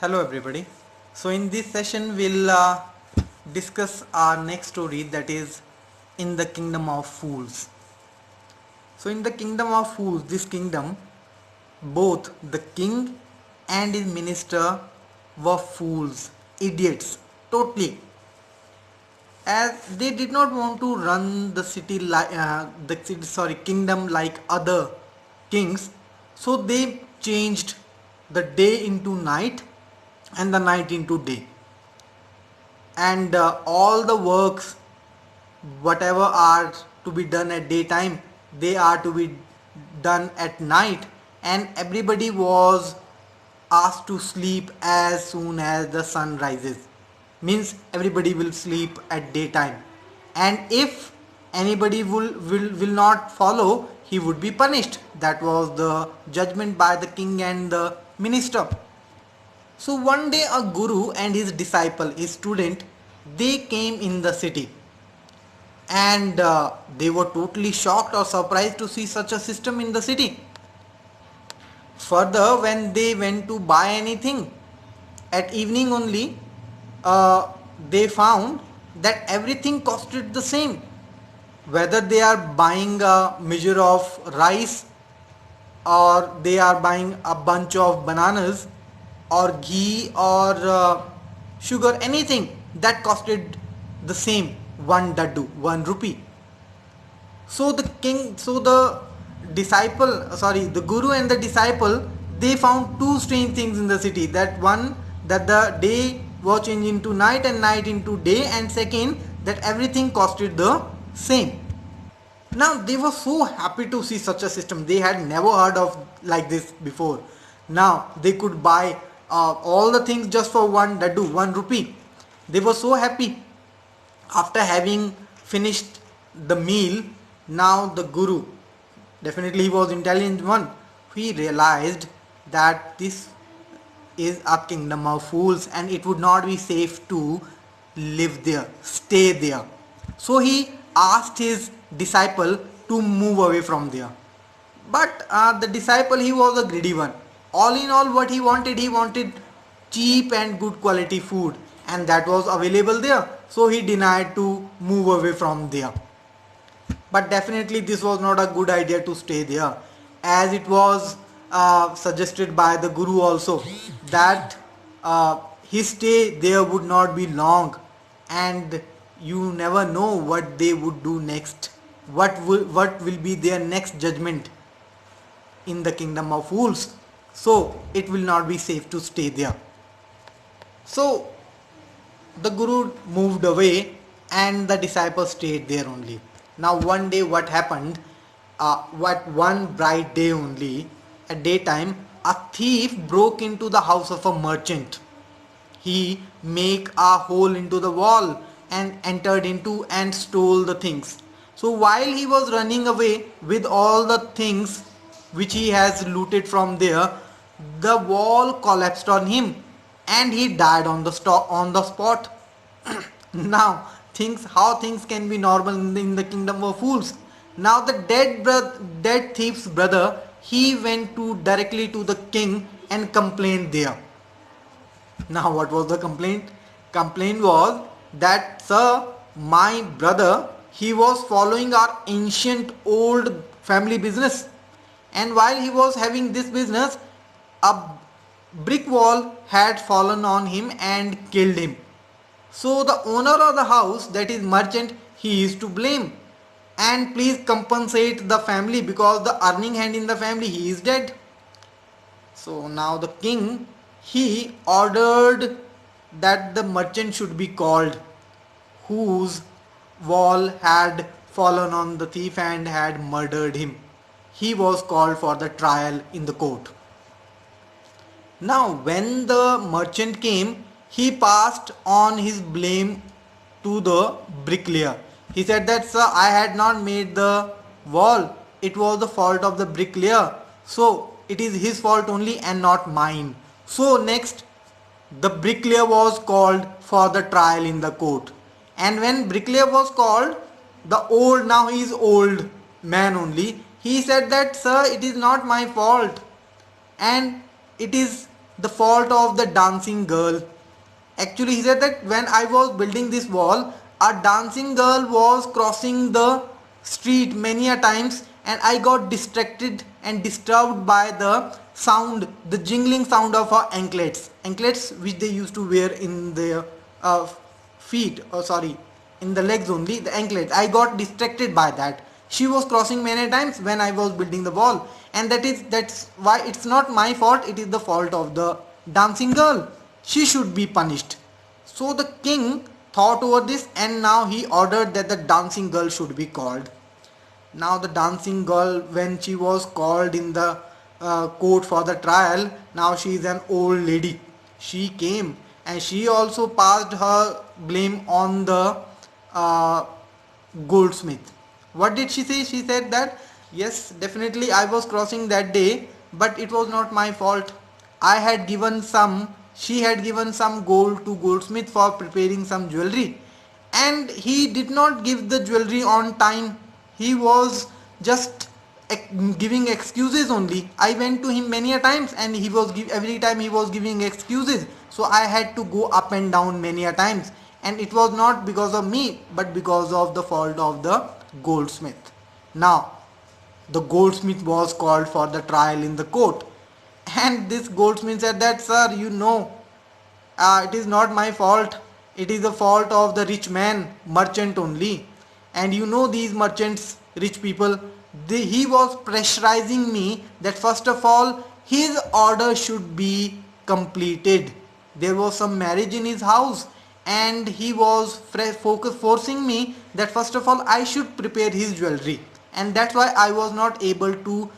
Hello everybody. So in this session we'll discuss our next story, that is in the kingdom of fools. So in the kingdom of fools, this kingdom, both the king and his minister were fools, idiots, totally, as they did not want to run the city like kingdom like other kings. So they changed the day into night and the night into day, and all the works whatever are to be done at daytime, they are to be done at night, and everybody was asked to sleep as soon as the sun rises. Means everybody will sleep at daytime, and if anybody will not follow, he would be punished. That was the judgment by the king and the minister. So one day a guru and his disciple, his student, they came in the city, and they were totally shocked or surprised to see such a system in the city. Further, when they went to buy anything at evening only, they found that everything costed the same. Whether they are buying a measure of rice, or they are buying a bunch of bananas, or ghee, or sugar, anything that costed the same, one daddu, 1 rupee. The guru and the disciple, they found two strange things in the city. That one, that the day was changed into night and night into day, and second, that everything costed the same. Now they were so happy to see such a system. They had never heard of like this before. Now they could buy all the things just for one daddu, 1 rupee. They were so happy. After having finished the meal, now the guru, definitely he was intelligent one, he realized that this is a kingdom of fools and it would not be safe to live there, stay there. So he asked his disciple to move away from there. But the disciple, he was a greedy one. All in all, what he wanted cheap and good quality food, and that was available there. So he denied to move away from there. But definitely this was not a good idea to stay there, as it was suggested by the guru also, that his stay there would not be long, and you never know what they would do next, what will be their next judgment in the kingdom of fools. So it will not be safe to stay there. So the guru moved away and the disciple stayed there only. Now one day what happened, one bright day only, at daytime, a thief broke into the house of a merchant. He make a hole into the wall and entered into and stole the things. So while he was running away with all the things which he has looted from there, the wall collapsed on him and he died on the spot. Now how things can be normal in the kingdom of fools. Now the dead thief's brother, he went directly to the king and complained there. Now what was the complaint? Complaint was that, sir, my brother, he was following our ancient old family business, and while he was having this business, a brick wall had fallen on him and killed him. So the owner of the house, that is merchant, he is to blame, and please compensate the family, because the earning hand in the family, he is dead. So now the king, he ordered that the merchant should be called, whose wall had fallen on the thief and had murdered him. He was called for the trial in the court. Now when the merchant came, he passed on his blame to the bricklayer. He said that, sir, I had not made the wall, it was the fault of the bricklayer, so it is his fault only and not mine. So next, the bricklayer was called for the trial in the court, and when bricklayer was called, now he is old man only, he said that, sir, it is not my fault, and it is the fault of the dancing girl. Actually, he said that when I was building this wall, a dancing girl was crossing the street many a times, and I got distracted and disturbed by the sound, the jingling sound of her anklets which they used to wear in their feet, or sorry, in the legs only, the anklets. I got distracted by that. She was crossing many times when I was building the wall, and that's why it's not my fault, it is the fault of the dancing girl. She should be punished. So the king thought over this, and now he ordered that the dancing girl should be called. Now the dancing girl, when she was called in the court for the trial, now she is an old lady. She came and she also passed her blame on the uh, goldsmith. What did she say? She said that yes, definitely I was crossing that day, but it was not my fault. I had given some, she had given some gold to goldsmith for preparing some jewelry, and he did not give the jewelry on time. He was just giving excuses only. I went to him many a times, and he was every time he was giving excuses, so I had to go up and down many a times, and it was not because of me but because of the fault of the goldsmith. Now the goldsmith was called for the trial in the court, and this goldsmith said that, sir, you know, it is not my fault, it is the fault of the rich man, merchant only. And you know, these merchants, rich people, he was pressurizing me that first of all his order should be completed. There was some marriage in his house, and he was forcing me that first of all I should prepare his jewelry, and that's why I was not able to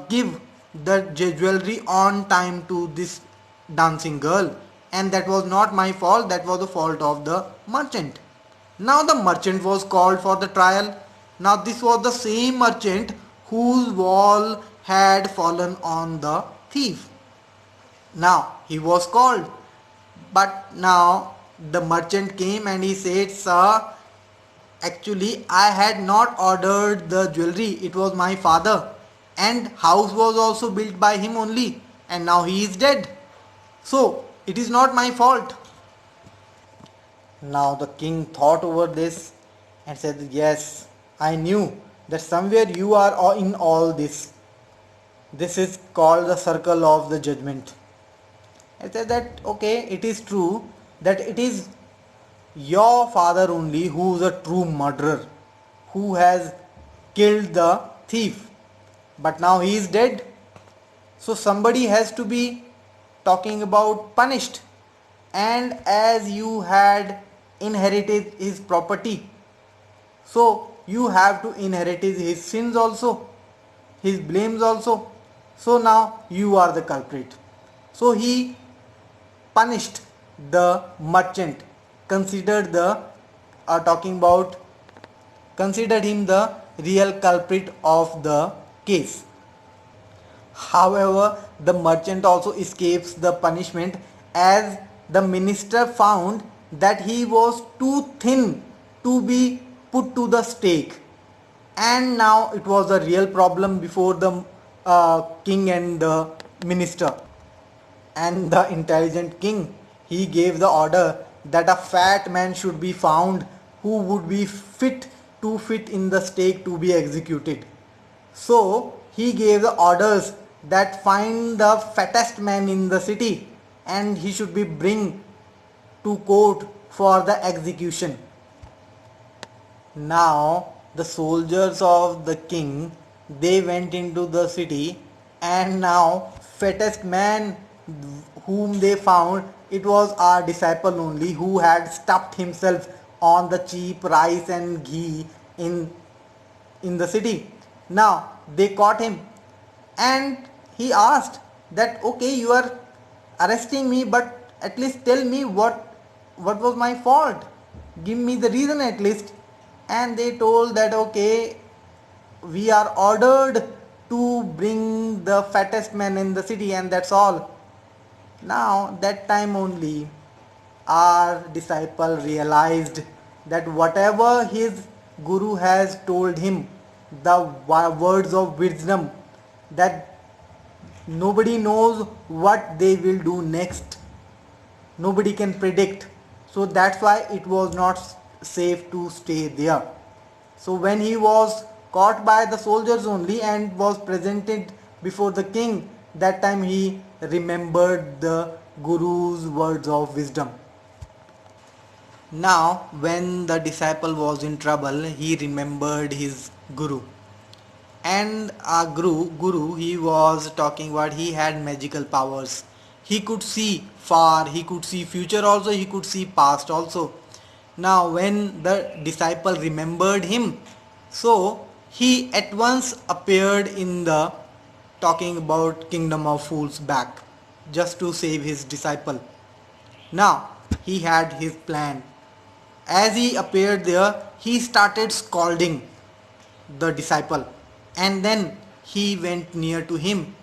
give the jewelry on time to this dancing girl, and that was not my fault, that was the fault of the merchant. Now the merchant was called for the trial. Now this was the same merchant whose wall had fallen on the thief. Now he was called, but now the merchant came and he said, sir, actually I had not ordered the jewelry, it was my father, and house was also built by him only, and now he is dead, so it is not my fault. Now the king thought over this and said, yes, I knew that somewhere you are in all this. This is called the circle of the judgment. I said that okay, it is true that it is your father only who is a true murderer, who has killed the thief, but now he is dead. So somebody has to be talking about punished, and as you had inherited his property, so you have to inherit his sins also, his blames also. So now you are the culprit. So he punished the merchant, considered the talking about considered him the real culprit of the case. However, the merchant also escapes the punishment, as the minister found that he was too thin to be put to the stake, and now it was a real problem before the king and the minister. And the intelligent king, he gave the order that a fat man should be found who would be fit to fit in the stake to be executed. So he gave the orders that find the fattest man in the city, and he should be bring to court for the execution. Now the soldiers of the king, they went into the city, and now fattest man whom they found, it was our disciple only, who had stuffed himself on the cheap rice and ghee in the city. Now they caught him, and he asked that okay, you are arresting me, but at least tell me what was my fault, give me the reason at least. And they told that okay, we are ordered to bring the fattest man in the city, and that's all. Now that time only our disciple realized that whatever his guru has told him, the words of wisdom, that Nobody knows what they will do next. Nobody can predict. So that's why it was not safe to stay there. So when he was caught by the soldiers only and was presented before the king, that time he remembered the Guru's words of wisdom. Now when the disciple was in trouble, he remembered his Guru. And our guru, he was talking about, he had magical powers. He could see far, he could see future also, he could see past also. Now when the disciple remembered him, so he at once appeared in the talking about kingdom of fools back, just to save his disciple. Now he had his plan. As he appeared there, he started scolding the disciple, and then he went near to him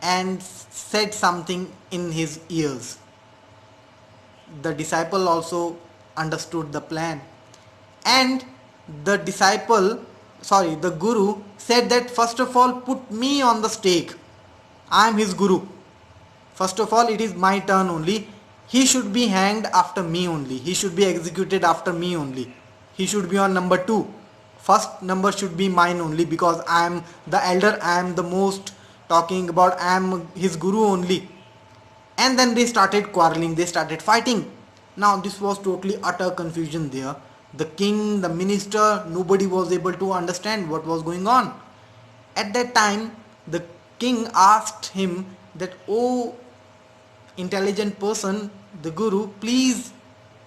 and said something in his ears. The disciple also understood the plan, and the guru said that first of all, put me on the stake. I am his guru. First of all, it is my turn only. He should be hanged after me only. He should be executed after me only. He should be on number 2. First number should be mine only, because I am the elder, I am the most talking about, I am his guru only. And then they started quarreling, they started fighting. Now this was totally utter confusion there. The king, the minister, nobody was able to understand what was going on. At that time, the king asked him that, "Oh intelligent person, the guru, please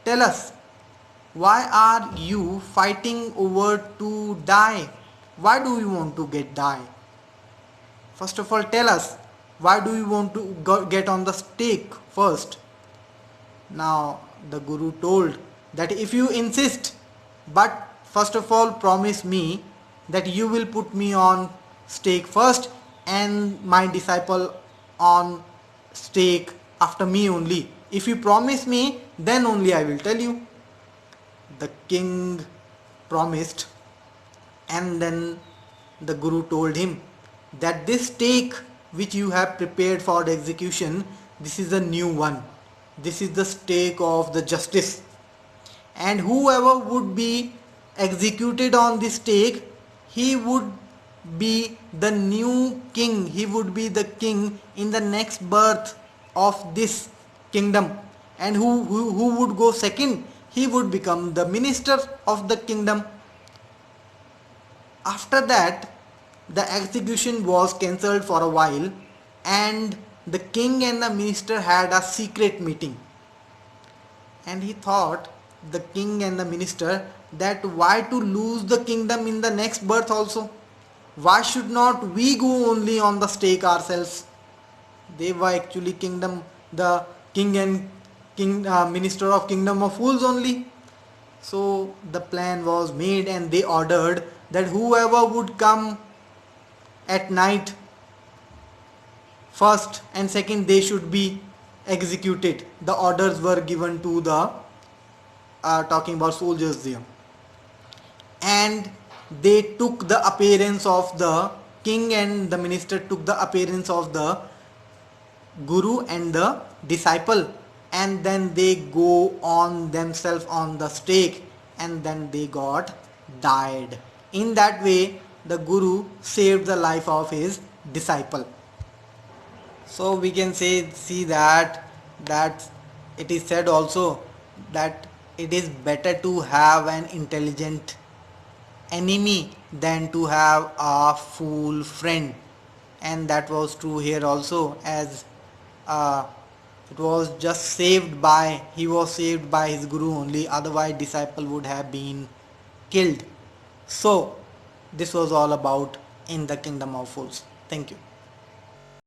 tell us, why are you fighting over to die? Why do you want to die? First of all, tell us, why do you want to get on the stake first?" Now the guru told that, "If you insist, but first of all promise me that you will put me on stake first and my disciple on stake after me only. If you promise me, then only I will tell you." The king promised, and then the guru told him that this stake which you have prepared for the execution, this is a new one. This is the stake of the justice, and whoever would be executed on this stake, he would be the new king. He would be the king in the next birth of this kingdom, and who would go second, he would become the minister of the kingdom. After that, the execution was cancelled for a while, and the king and the minister had a secret meeting. And he thought, the king and the minister, that why to lose the kingdom in the next birth also? Why should not we go only on the stake ourselves? They were actually the king and minister of kingdom of fools only. So the plan was made, and they ordered that whoever would come at night, first and second, they should be executed. The orders were given to the talking about soldiers there, and they took the appearance of the king, and the minister took the appearance of the guru and the disciple, and then they go on themselves on the stake, and then they got died. In that way, the guru saved the life of his disciple. So we can see that it is said also that it is better to have an intelligent enemy than to have a fool friend. And that was true here also, as it was just he was saved by his guru only, otherwise disciple would have been killed. So this was all about in the kingdom of fools. Thank you.